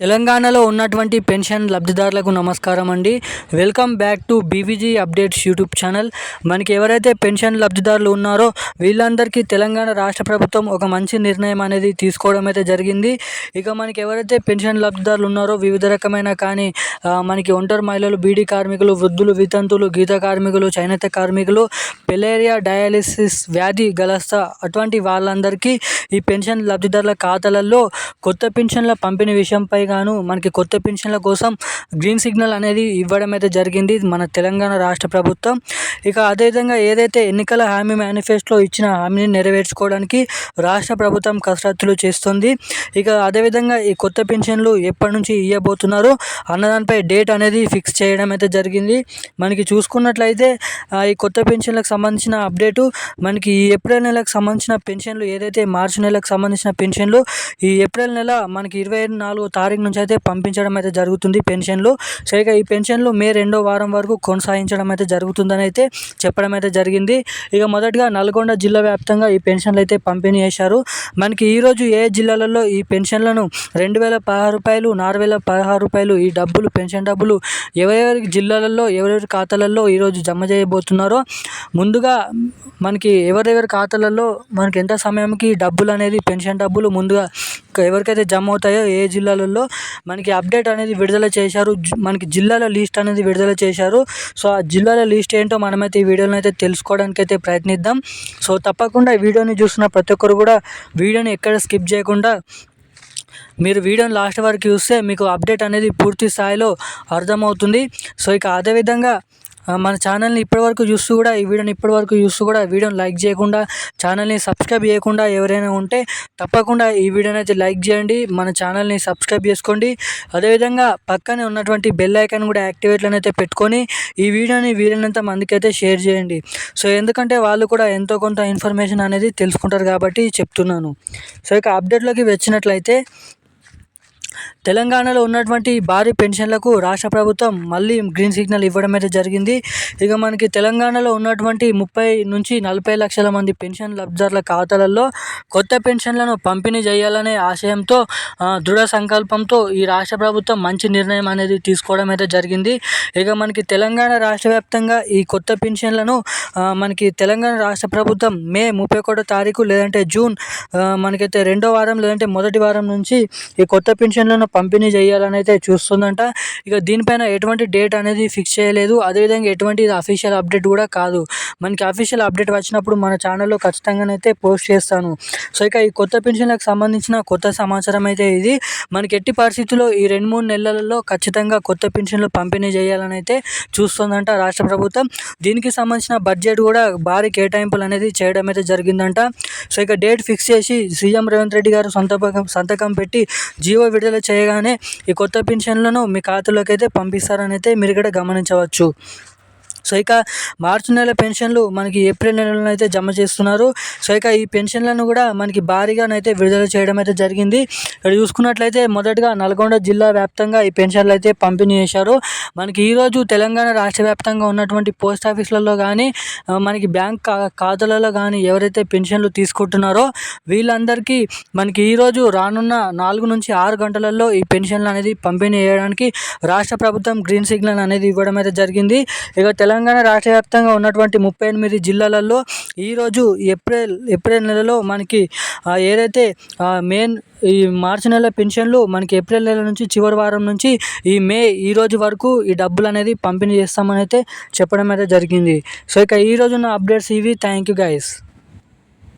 తెలంగాణలో ఉన్నటువంటి పెన్షన్ లబ్ధిదారులకు నమస్కారం అండి. Welcome back to BVG updates YouTube channel. మనకి ఎవరైతే పెన్షన్ లబ్ధిదారులు ఉన్నారో వీళ్ళందరికీ తెలంగాణ రాష్ట్ర ప్రభుత్వం ఒక మంచి నిర్ణయం అనేది తీసుకోవడం అయితే జరిగింది. ఇక మనకి ఎవరైతే పెన్షన్ లబ్ధిదారులు ఉన్నారో వివిధ రకమైన కానీ మనకి ఒంటరి మహిళలు, బీడీ కార్మికులు, వృద్ధులు, వితంతువులు, గీత కార్మికులు, చేనేత కార్మికులు, పెలేరియా డయాలిసిస్ వ్యాధి గలస్త అటువంటి వాళ్ళందరికీ ఈ పెన్షన్ లబ్ధిదారుల ఖాతాలలో కొత్త పెన్షన్ల పంపిణీ విషయంపై గాను మనకి కొత్త పెన్షన్ల కోసం గ్రీన్ సిగ్నల్ అనేది ఇవ్వడం అయితే జరిగింది మన తెలంగాణ రాష్ట్ర ప్రభుత్వం. ఇక అదేవిధంగా ఏదైతే ఎన్నికల హామీ మేనిఫెస్టోలో ఇచ్చిన హామీని నెరవేర్చుకోవడానికి రాష్ట్ర ప్రభుత్వం కసరత్తులు చేస్తుంది. ఇక అదేవిధంగా ఈ కొత్త పెన్షన్లు ఎప్పటి నుంచి ఇవ్వబోతున్నారు అన్నదానిపై డేట్ అనేది ఫిక్స్ చేయడం అయితే జరిగింది. మనకి చూసుకున్నట్లయితే ఈ కొత్త పెన్షన్లకు సంబంధించిన అప్డేటు మనకి ఈ ఏప్రిల్ నెలకు సంబంధించిన పెన్షన్లు ఏదైతే మార్చి నెలకు సంబంధించిన పెన్షన్లు ఈ ఏప్రిల్ నెల మనకి 24వ తారీఖు నుంచి అయితే పంపించడం అయితే జరుగుతుంది పెన్షన్లు. సో ఇక ఈ పెన్షన్లు మే 2వ వారం వరకు కొనసాగించడం అయితే జరుగుతుందని అయితే చెప్పడం అయితే జరిగింది. ఇక మొదటగా నల్గొండ జిల్లా వ్యాప్తంగా ఈ పెన్షన్లు అయితే పంపిణీ చేశారు. మనకి ఈరోజు ఏ జిల్లాలలో ఈ పెన్షన్లను 2016 రూపాయలు, 4016 రూపాయలు ఈ డబ్బులు పెన్షన్ డబ్బులు ఎవరెవరి జిల్లాలలో ఎవరెవరి ఖాతాలలో ఈరోజు జమ చేయబోతున్నారో ముందుగా మనకి ఎవరెవరి ఖాతాలలో మనకి ఎంత సమయంకి డబ్బులు అనేది పెన్షన్ డబ్బులు ముందుగా ఎవరికైతే జమ అవుతాయో ఏ జిల్లాలలో మనకి అప్డేట్ అనేది విడుదల చేశారు. మనకి జిల్లాల లిస్ట్ అనేది విడుదల చేశారు. సో ఆ జిల్లాల లిస్ట్ ఏంటో మనమైతే ఈ వీడియోలో అయితే తెలుసుకోవడానికి అయితే ప్రయత్నిద్దాం. సో తప్పకుండా ఈ వీడియోని చూస్తున్న ప్రతి ఒక్కరు కూడా వీడియోని ఎక్కడ స్కిప్ చేయకుండా మీరు వీడియోని లాస్ట్ వరకు చూస్తే మీకు అప్డేట్ అనేది పూర్తి స్థాయిలో అర్థమవుతుంది. సో ఇక అదేవిధంగా మన ఛానల్ని ఇప్పటివరకు చూస్తూ కూడా ఈ వీడియోని లైక్ చేయకుండా ఛానల్ని సబ్స్క్రైబ్ చేయకుండా ఎవరైనా ఉంటే తప్పకుండా ఈ వీడియోని అయితే లైక్ చేయండి, మన ఛానల్ని సబ్స్క్రైబ్ చేసుకోండి. అదేవిధంగా పక్కనే ఉన్నటువంటి బెల్ ఐకాన్ కూడా యాక్టివేట్లను అయితే పెట్టుకొని ఈ వీడియోని వీలైనంత మందికి అయితే షేర్ చేయండి. సో ఎందుకంటే వాళ్ళు కూడా ఎంతో కొంత ఇన్ఫర్మేషన్ అనేది తెలుసుకుంటారు కాబట్టి చెప్తున్నాను. సో ఇక అప్డేట్లోకి వచ్చినట్లయితే తెలంగాణలో ఉన్నటువంటి భారీ పెన్షన్లకు రాష్ట్ర ప్రభుత్వం మళ్ళీ గ్రీన్ సిగ్నల్ ఇవ్వడం అయితే జరిగింది. ఇక మనకి తెలంగాణలో ఉన్నటువంటి 30 నుంచి 40 లక్షల మంది పెన్షన్ లబ్ధిదారుల ఖాతాలలో కొత్త పెన్షన్లను పంపిణీ చేయాలనే ఆశయంతో దృఢ సంకల్పంతో ఈ రాష్ట్ర ప్రభుత్వం మంచి నిర్ణయం అనేది తీసుకోవడం అయితే జరిగింది. ఇక మనకి తెలంగాణ రాష్ట్ర వ్యాప్తంగా ఈ కొత్త పెన్షన్లను మనకి తెలంగాణ రాష్ట్ర ప్రభుత్వం మే 31వ తారీఖు లేదంటే జూన్ మనకైతే 2వ వారం లేదంటే మొదటి వారం నుంచి ఈ కొత్త పెన్షన్లను పంపిణీ చేయాలని అయితే చూస్తుందంట. ఇక దీనిపైన ఎటువంటి డేట్ అనేది ఫిక్స్ చేయలేదు. అదేవిధంగా ఎటువంటి అఫీషియల్ అప్డేట్ కూడా కాదు. మనకి అఫీషియల్ అప్డేట్ వచ్చినప్పుడు మన ఛానల్లో ఖచ్చితంగానైతే పోస్ట్ చేస్తాను. సో ఇక ఈ కొత్త పెన్షన్లకు సంబంధించిన కొత్త సమాచారం అయితే ఇది. మనకి ఎట్టి పరిస్థితుల్లో ఈ 2-3 నెలలలో ఖచ్చితంగా కొత్త పెన్షన్లు పంపిణీ చేయాలని అయితే చూస్తుందంట రాష్ట్ర ప్రభుత్వం. దీనికి సంబంధించిన బడ్జెట్ కూడా భారీ కేటాయింపులు అనేది చేయడం అయితే జరిగిందంట. సో ఇక డేట్ ఫిక్స్ చేసి సీఎం రేవంత్ రెడ్డి గారు సంతకం పెట్టి జీవో విడుదల చేయగానే ఈ కొత్త పెన్షన్లను మీ ఖాతాలోకి అయితే పంపిస్తారని అయితే మీరు ఇక్కడ గమనించవచ్చు. సో ఇక మార్చి నెల పెన్షన్లు మనకి ఏప్రిల్ నెలలో అయితే జమ చేస్తున్నారు. సో ఇక ఈ పెన్షన్లను కూడా మనకి భారీగానైతే విడుదల చేయడం అయితే జరిగింది. ఇక్కడ చూసుకున్నట్లయితే మొదటగా నల్గొండ జిల్లా వ్యాప్తంగా ఈ పెన్షన్లు అయితే పంపిణీ చేశారు. మనకి ఈరోజు తెలంగాణ రాష్ట్ర వ్యాప్తంగా ఉన్నటువంటి పోస్ట్ ఆఫీసులలో కానీ మనకి బ్యాంక్ ఖాతాలలో కానీ ఎవరైతే పెన్షన్లు తీసుకుంటున్నారో వీళ్ళందరికీ మనకి ఈరోజు రానున్న 4 నుంచి 6 గంటలలో ఈ పెన్షన్లు అనేది పంపిణీ చేయడానికి రాష్ట్ర ప్రభుత్వం గ్రీన్ సిగ్నల్ అనేది ఇవ్వడం అయితే జరిగింది. ఇక తెలంగాణ రాష్ట్ర వ్యాప్తంగా ఉన్నటువంటి 38 జిల్లాలలో ఈరోజు ఏప్రిల్ నెలలో మనకి ఏదైతే ఈ మార్చి నెల పెన్షన్లు మనకి ఏప్రిల్ నెల నుంచి చివరి వారం నుంచి ఈ మే ఈ రోజు వరకు ఈ డబ్బులు అనేది పంపిణీ చేస్తామని అయితే చెప్పడం అయితే జరిగింది. సో ఇక ఈ రోజున్న అప్డేట్స్ ఇవి. Thank you guys.